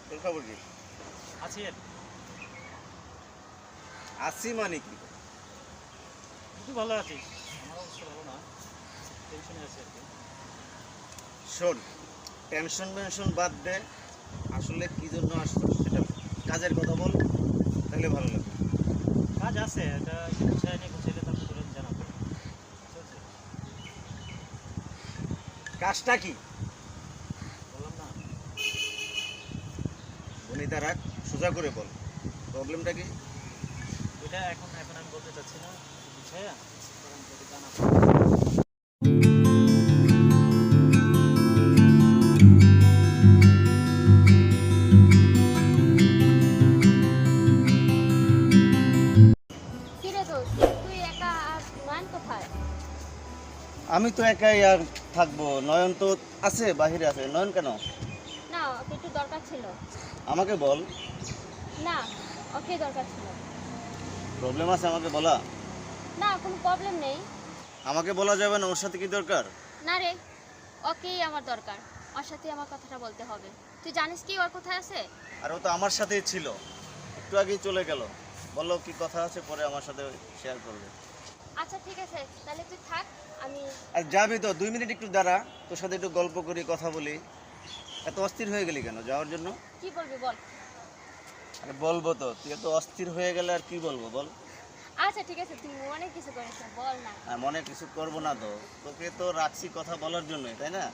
তোর খবর কি? আছেন? আছি মানে কি? তুই ভালো আছিস? আমার অবস্থা ভালো না, টেনশনে আছি আর কি। শোন, টেনশন মেনশন বাদ দে। আসলে কি জন্য আসছো সেটা কাজের কথা বল, তাহলে ভালো লাগবে। কাজ আছে, এটা গুছাই নিয়ে গুছাইলে তারপর তোর জানাবো। চলছে, কাজটা কি? বললাম না। বনিতা রাখ, সোজা করে বল প্রবলেমটা কি। ওইটা এখন এখন আমি বলতে চাচ্ছি না, গুছাইয়া তখন তোকে জানাবো। কিরে দোস্ত, তুই একা আর নয়ন কোথায়? আমি তো একাই আর থাকবো, নয়ন তো আছে, বাহিরে আছে। নয়ন কেন? না, ওকে একটু দরকার ছিল। আমাকে বল, না, ওকে দরকার ছিল। প্রবলেম আছে আমাকে বলা। না, কোনো প্রবলেম নেই। আমাকে বলা যাবে না? ওর সাথে কি দরকার? না রে, ওকেই আমার দরকার। ওর সাথে আমার কথাটা বলতে হবে। তুই জানিস কি ওর কোথায় আছে? আর ও তো আমার সাথেই ছিল, একটু আগেই চলে গেল। বললো কি কথা আছে, পরে আমার সাথে শেয়ার করবে। আচ্ছা ঠিক আছে, তাহলে তুই থাক, আমি... আর যাবি তো 2 মিনিট একটু দাঁড়া, তোর সাথে একটু গল্প করি, কথা বলি। এত অস্থির হয়ে গেলি কেন যাওয়ার জন্য? কি বলবি বল। আরে বলবো তো, তুই এত অস্থির হয়ে গেলে আর কি বলবো বল। আচ্ছা ঠিক আছে, তুই অনেক কিছু করিস না, বল না। আর মনে কিছু করবো না তো, তোকে তো রাখছি কথা বলার জন্যই, তাই না?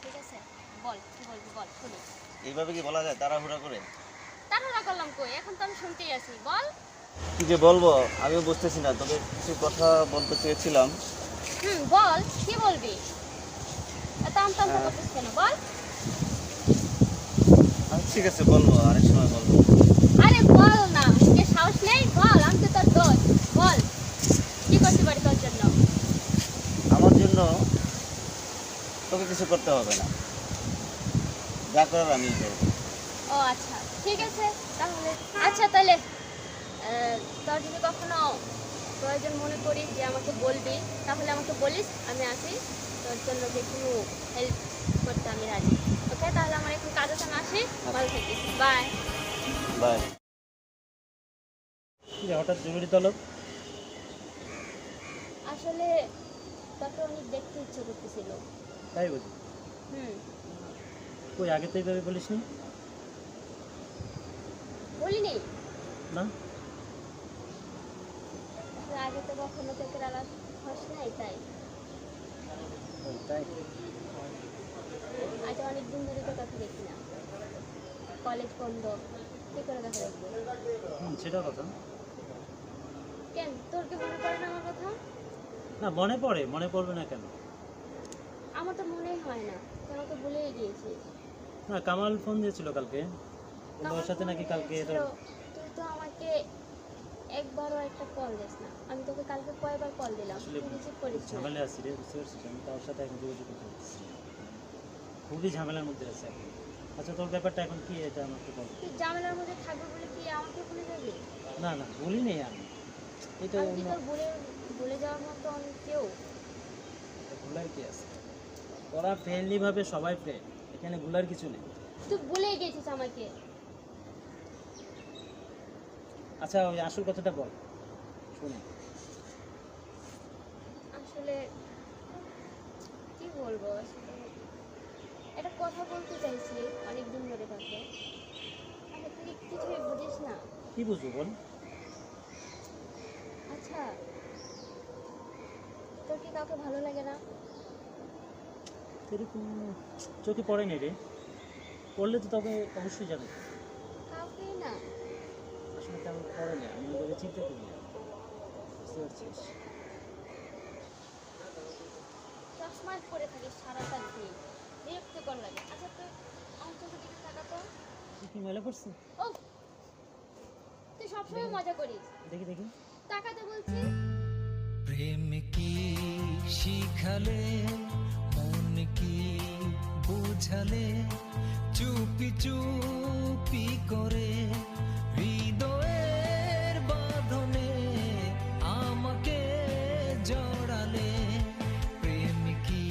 ঠিক আছে, বল কি বলবি বল, শুনি। এইভাবে কি বলা যায় তাড়াহুড়া করে? তাড়াহুড়া করলাম কই, এখন তো আমি শুনতেই আছি, বল। কি যে বলবো আমিও বুঝতেছি না, তোকে কিছু কথা বলতে চেয়েছিলাম। বল, কি বলবি? এত আমতা আমতা করছিস কেন, বল। ঠিক আছে বলবো, আরেক সময় বলবো। আরে বল না, মুখে সাহস নেই, বল। আমি তো তোর দোস্ত, বল। কি করতে পারি তোর জন্য? আমার জন্য তোকে কিছু করতে হবে না, যা করার আমি করবো। ও আচ্ছা, ঠিক আছে তাহলে। আচ্ছা তাহলে তোর যদি কখনো প্রয়োজন মনে করিস যে আমাকে বলবি, তাহলে আমাকে বলিস, আমি আছি তোর জন্য। যে কোনো হেল্প করতে আমি রাজি। ওকে, তাহলে আমার এখন কাজ আছে, আমি আসি। ভালো থাকিস, বাই। বাই। কি রে, হঠাৎ জরুরি তলব? আসলে তোকে অনেক দেখতে ইচ্ছে করতেছিল। তাই বুঝি? হুম। কই, আগে তো এইভাবে বলিসনি। বলিনি? না। আসলে আগে তো কখনো তোকে আলাদা হস নাই, তাই। ও, তাই? আজ অনেক দিন ধরে তো কথা দেখি না, কলেজ বন্ধ, কি করে দেখা দেখবো? সেটাও কথা। কেন, তোর কি মনে পড়ে না আমার কথা? না, মনে পড়ে, মনে পড়বে না কেন? আমার তো মনেই হয় না, তুই আমাকে ভুলেই গিয়েছিস। না, কামাল ফোন দিয়েছিল কালকে, ওর সাথে নাকি কালকে ছিল, তুই তো আমাকে একবারও একটা কল দিস না। আমি তোকে কালকে কয়বার কল দিলাম, আসলে তুই রিসিভ করিস না। ঝামেলা আছি রে, বুঝতে পারছিস? আমি তার সাথে এখন যোগাযোগ করতে পারছি না। খুবই ঝামেলার মধ্যে আছে এখন। আচ্ছা, তোর ব্যাপারটা এখন কি, এটা আমাকে বল। তুই ঝামেলার মধ্যে থাকবে বলে কি আমাকে ভুলে যাবি? না না, বলি নেই আমি। এটা আমি কি তোর ভুলে যাওয়ার মতো অনেক কেউ? ভুলার কি আছে? ওরা ফ্রেন্ডলি ভাবে সবাই ফ্রেন্ড, এখানে ভুলার কিছু নেই। তুই ভুলেই গেছিস আমাকে। আচ্ছা, ওই আসল কথাটা বল, শুনি। আসলে কি বলবো, আসলে একটা কথা বলতে চাইছি অনেক দিন ধরে তোকে। আচ্ছা, তুই কিছুই বুঝিস না। কি বুঝবো বল। আচ্ছা, তোর কি কাউকে ভালো লাগে না? এরকম চোখে পড়েনি রে, পড়লে তো তবে অবশ্যই জানি। কাউকেই না? আসলে তেমন পড়েনি, আমি ওইভাবে চিন্তা করি না, বুঝতে পারছিস? চশমা পরে থাকিস সারাটা দিন, বিরক্তিকর লাগে। আচ্ছা, তুই আমার চোখের দিকে তাকাতো। তুই কি মেলা পড়ছিস? ও, তুই সবসময় মজা করিস। দেখি দেখি। তাকাতে বলছি। প্রেম কি শিখালে, মন কি বুঝালে, চুপি চুপি করে হৃদয়ের বাঁধনে আমাকে জড়ালে। প্রেম কি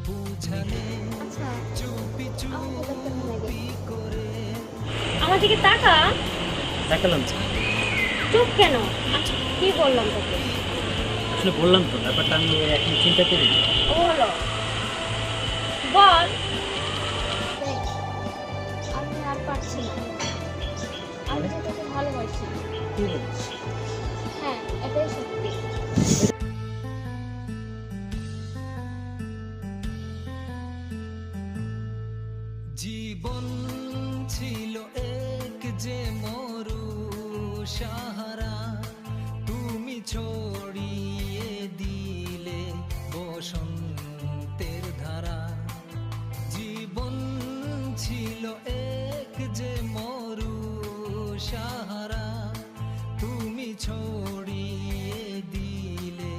বুঝালে, আচ্ছা, চুপি আমাকে দেখতে ভালো লাগে। চুপি করে আমার দিকে তাকা। দেখালাম তো। চুপ কেন? আচ্ছা, কি বললাম তোকে? আসলে বললাম তো ব্যাপারটা আমি এখন চিন্তা করি। ও হলো বল। দেখ, আমি আর পারছি না। আমি তো তোকে ভালোবাসি। কি বলছিস? হ্যাঁ, এটাই সত্যি। জীবন ছিল এক যে মরু সাহারা, তুমি ছড়িয়ে দিলে বসন্তের ধারা। জীবন ছিল এক যে মরু সাহারা, তুমি ছড়িয়ে দিলে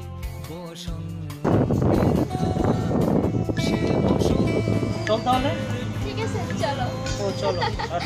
বসন্তের ধারা। সে বসন্ত চল তাহলে। ঠিক আছে, চলো। ও চলো। আর